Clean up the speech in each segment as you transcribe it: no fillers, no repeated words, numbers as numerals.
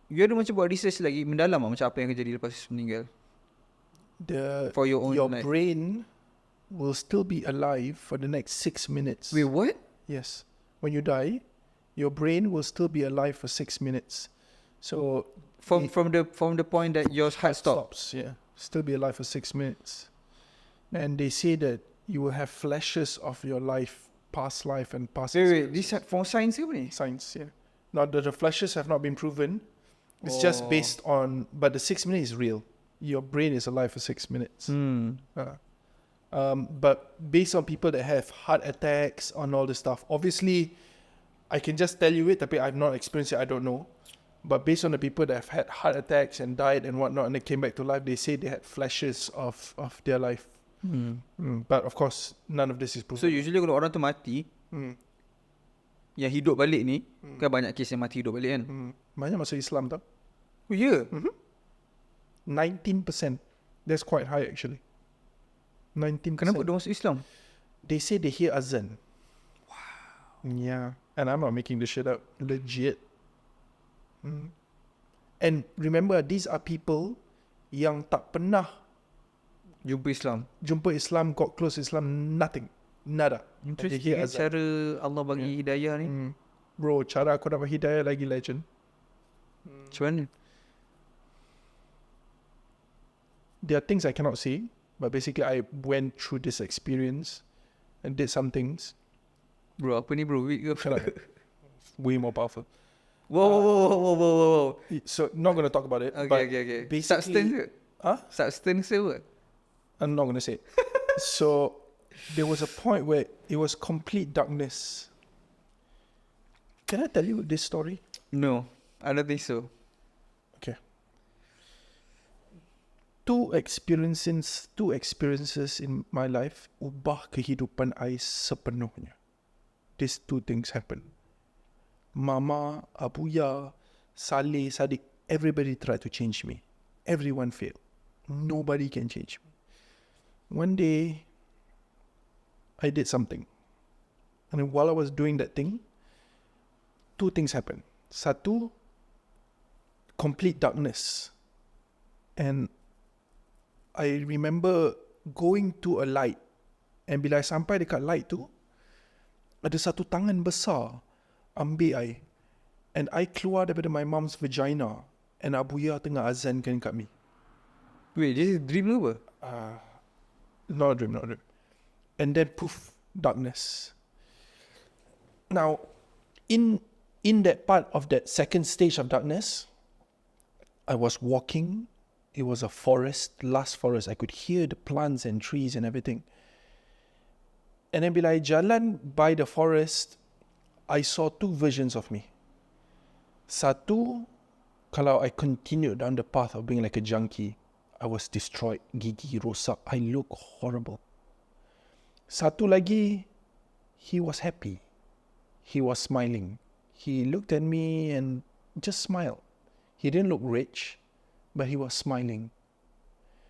You ada macam buat research lagi mendalam macam apa yang akan jadi lepas meninggal? For your own Your like, brain will still be alive for the next 6 minutes. wait, what? Yes. When you die, your brain will still be alive for 6 minutes. So From the point that your heart stops. Yeah. Still be alive for 6 minutes. And they say that you will have flashes of your life, past life and past Wait, experiences. this for science ke apa ni? Science, yeah. Now the flashes have not been proven. It's just based on, but the 6 minutes is real. Your brain is alive for 6 minutes. But based on people that have heart attacks on all this stuff, obviously, I can just tell you it, but I've not experienced it, I don't know. But based on the people that have had heart attacks and died and whatnot, and they came back to life, they say they had flashes of their life. But of course, none of this is proven. So usually kalau orang tu mati, yang hidup balik ni, kan banyak kes yang mati hidup balik kan? Banyak masuk Islam tau. Oh ya? 19%. That's quite high actually. 19%. Kenapa dia masuk Islam? They say they hear azan. Wow. Yeah. And I'm not making this shit up. Legit. And remember, these are people yang tak pernah jumpa Islam, got close to Islam, nothing. Nada. Interesting cara Allah bagi hidayah ni. Bro, cara aku dapat hidayah lagi legend. Macam mana? There are things I cannot say, but basically I went through this experience and did some things. Bro, apa ni bro? Weak ke? Shut up. Way more powerful. Whoa. So not going to talk about it. Okay. Basically, Substance ke? Substance ke what? I'm not going to say it. So there was a point where it was complete darkness. Can I tell you this story? No, I don't think so. Okay. Two experiences in my life ubah kehidupan I sepenuhnya. These two things happen. Mama, Abuya, Saleh, Sadiq, everybody tried to change me. Everyone failed. Nobody can change me. One day, I did something. And while I was doing that thing, two things happened. Satu, complete darkness. And I remember going to a light. And bila I sampai dekat light tu, ada satu tangan besar ambil I. And I keluar daripada my mom's vagina. And Abuya tengah azankan kat me. Wait, this is dream ke apa? Not a dream. And then poof, darkness. Now, in that part of that second stage of darkness, I was walking. It was a forest, last forest. I could hear the plants and trees and everything. And then bila I jalan by the forest, I saw two versions of me. Satu, kalau I continued down the path of being like a junkie, I was destroyed, gigi rosak, I look horrible. Satu lagi, he was happy. He was smiling. He looked at me and just smiled. He didn't look rich, but he was smiling.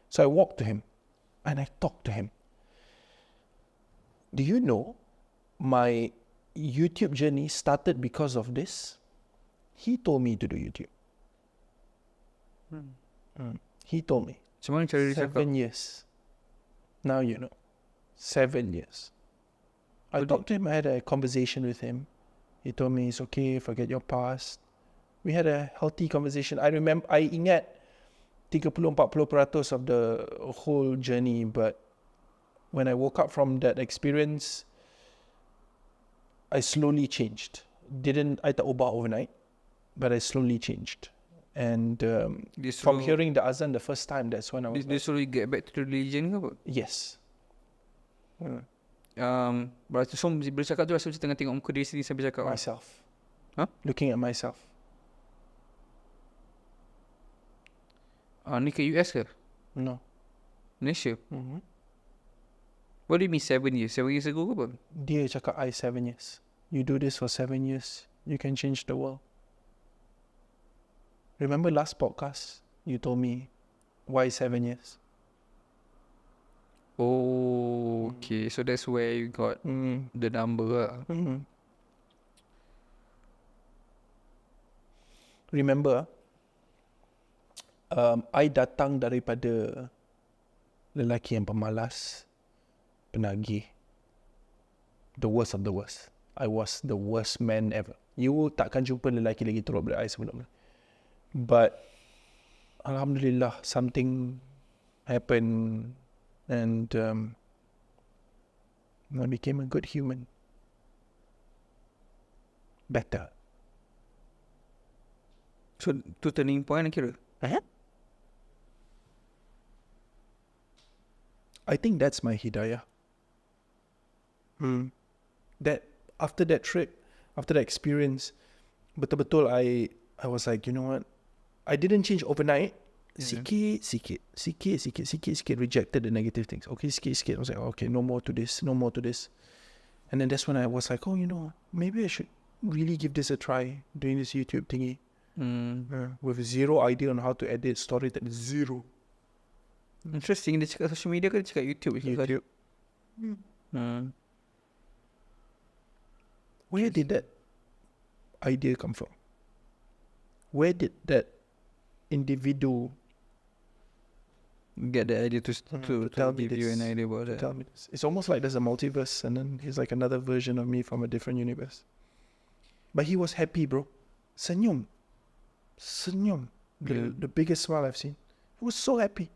So I walked to him and I talked to him. Do you know my YouTube journey started because of this? He told me to do YouTube. He told me. Macam mana cara dia cakap? 7 years. Now you know. 7 years. I talked to him, I had a conversation with him. He told me it's okay, forget your past. We had a healthy conversation. I ingat 30-40% of the whole journey, but when I woke up from that experience, I slowly changed. I tak ubah overnight, but I slowly changed. And from hearing the azan the first time, that's when I was Dia suruh you get back to the religion ke apa? yes. Berarti so bila cakap tu rasa macam tengah tengok muka diri sendiri sambil cakap Myself. Huh? Looking at myself. Ni ke US ke? No. Malaysia? What do you mean 7 years? 7 years ago ke apa? Dia cakap I 7 years. You do this for 7 years, you can change the world. Remember last podcast, you told me, why 7 years? Oh, okay. So that's where you got the number lah. Remember, I datang daripada lelaki yang pemalas, penagih, the worst of the worst. I was the worst man ever. You takkan jumpa lelaki lagi teruk daripada I sebelum ni. But Alhamdulillah, something happened and I became a good human. Better. So tu turning point kira. I think that's my hidayah. That after that trip, after that experience, betul-betul I was like, you know what? I didn't change overnight. Sikit, rejected the negative things. Okay, sikit. I was like, okay, no more to this. And then that's when I was like, oh, you know, maybe I should really give this a try, doing this YouTube thingy. With zero idea on how to edit story, that is zero. Interesting. Dia cakap social media ke dia cakap YouTube? YouTube. Where did that idea come from? Where did that individual get the idea to tell me give you this? an idea about that? Tell me this. It's almost like there's a multiverse and then he's like another version of me from a different universe. But he was happy, bro. Senyum. The biggest smile I've seen. He was so happy.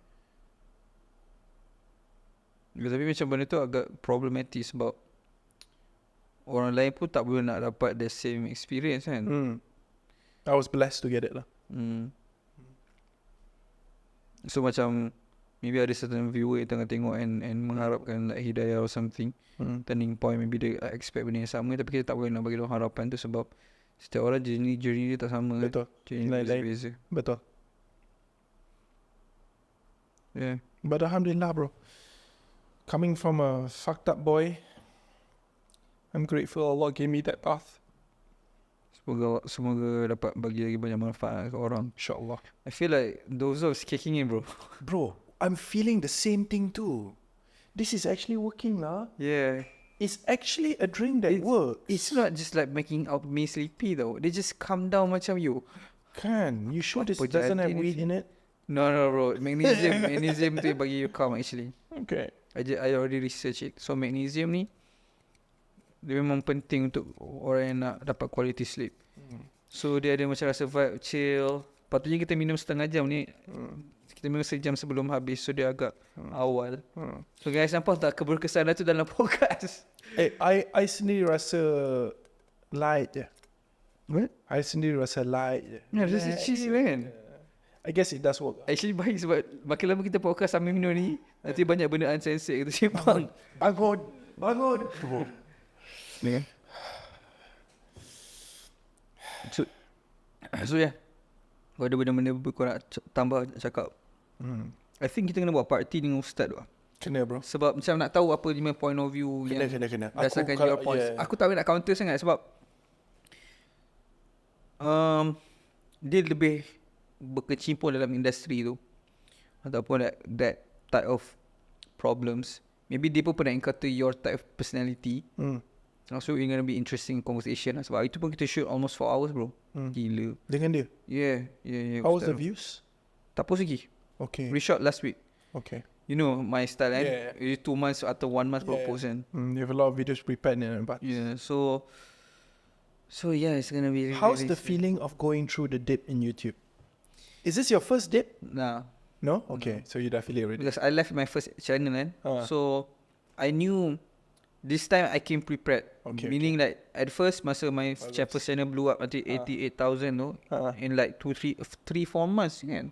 Tapi macam benda tu agak problematic sebab orang lain pun tak boleh nak dapat the same experience kan. I was blessed to get it lah. So macam maybe ada certain viewer yang tengah tengok and mengharapkan like hidayah or something, turning point, maybe they expect benda yang sama, tapi kita tak boleh nak bagi diorang harapan tu sebab setiap orang journey dia tak sama. Betul. Journey dia berbeza. Betul. Yeah. But alhamdulillah, bro. Coming from a fucked up boy, I'm grateful Allah gave me that path. Semoga dapat bagi lagi banyak manfaat ke orang. InsyaAllah. I feel like those is kicking in, bro. Bro, I'm feeling the same thing too. This is actually working lah. Yeah. It's actually a drink that works. It's not just like making out me sleepy though. They just calm down macam you. Can you sure this Apa doesn't jadi have ni? weed in it? No, bro. Magnesium tu bagi you calm actually. Okay. I already research it. So magnesium ni dia memang penting untuk orang yang nak dapat quality sleep. So dia ada macam rasa vibe chill. Patutnya kita minum setengah jam ni. Kita minum sejam sebelum habis. So dia agak awal. So guys, nampak tak keberkesanan tu dalam podcast? I sendiri rasa light je. What? I sendiri rasa light je. Yeah, rasa cheesy kan? I guess it does work. Actually baik sebab makin lama kita podcast sambil minum ni, nanti banyak benda uncensored kita simpang. Bangun. Ni kan? So yeah, kalau ada benda-benda kau nak tambah cakap, I think kita kena buat party dengan Ustaz tu. Kena, bro. Sebab macam nak tahu apa 5 point of view Kena. berdasarkan your points. Aku tak boleh nak counter sangat sebab dia lebih berkecimpung dalam industri tu ataupun that type of problems. Maybe dia pun pernah encounter your type of personality. So it's gonna be interesting conversation lah. Sebab itu pun kita shoot almost 4 hours, bro. Gila. Dengan dia? Yeah. How was the views? Tak post lagi. Okay. Reshot last week. Okay. You know my style kan? Yeah. 2 months atau 1 month baru post kan? You have a lot of videos prepared in advance. Yeah, so yeah, it's gonna be really, How's really the feeling of going through the dip in YouTube? Is this your first dip? Nah, No? Okay, so you're affiliate already. because I left my first channel kan. So I knew this time I came prepared. Okay, Meaning like at first masa my first channel blew up until 88,000 no, in like 3-4 months kan.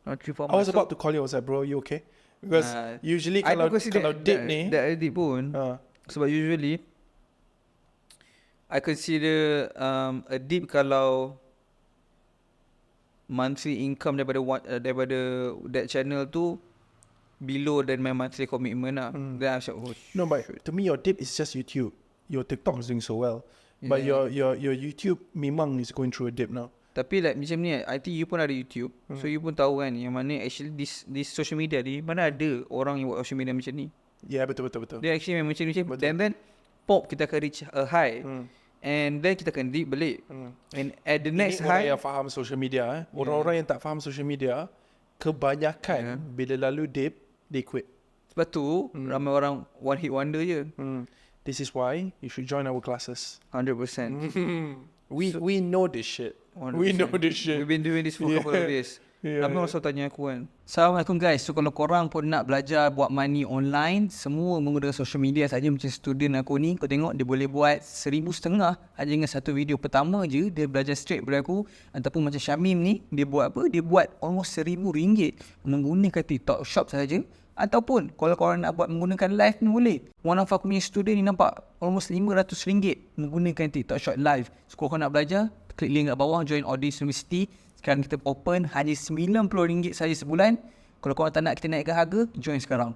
Not 3-4 months. I was about to call you. I was like, bro, you okay? Because usually I kalau don't consider dip ni, that edit pun. Sebab usually I consider a dip kalau monthly income daripada that channel tu below than my monthly commitment lah. Then I was like, no, but to me your dip is just YouTube. Your TikTok is doing so well, but your YouTube memang is going through a dip now. Tapi like macam ni, I think you pun ada YouTube, so you pun tahu kan yang mana actually this social media ni, mana ada orang yang buat social media macam ni. Yeah, betul. Dia actually memang macam ni, then pop kita akan reach a high, and then kita akan dip balik, and at the next Ini orang high, yang faham social media, orang-orang yang tak faham social media, kebanyakan bila lalu dip, they quit. Sebab tu ramai orang one hit wonder je. This is why you should join our classes. 100%. We know this shit. 100%. We know this shit. We've been doing this for a couple of years. Yeah. Ramai orang selalu tanya aku kan. Assalamualaikum guys. So kalau korang pun nak belajar buat money online, semua menggunakan social media saja, macam student aku ni, kau tengok dia boleh buat 1,500 aja dengan satu video pertama je. Dia belajar straight daripada aku. Ataupun macam Syamim ni, dia buat apa? Dia buat almost RM1,000 menggunakan TikTok Shop saja. Ataupun kalau korang nak buat menggunakan live ni boleh. One of aku punya student ni nampak almost RM500 menggunakan TikTok Shop live. So kalau korang nak belajar, klik link kat bawah, join Audis University. Sekarang kita open hanya RM90 saja sebulan. Kalau korang tak nak kita naikkan harga, join sekarang.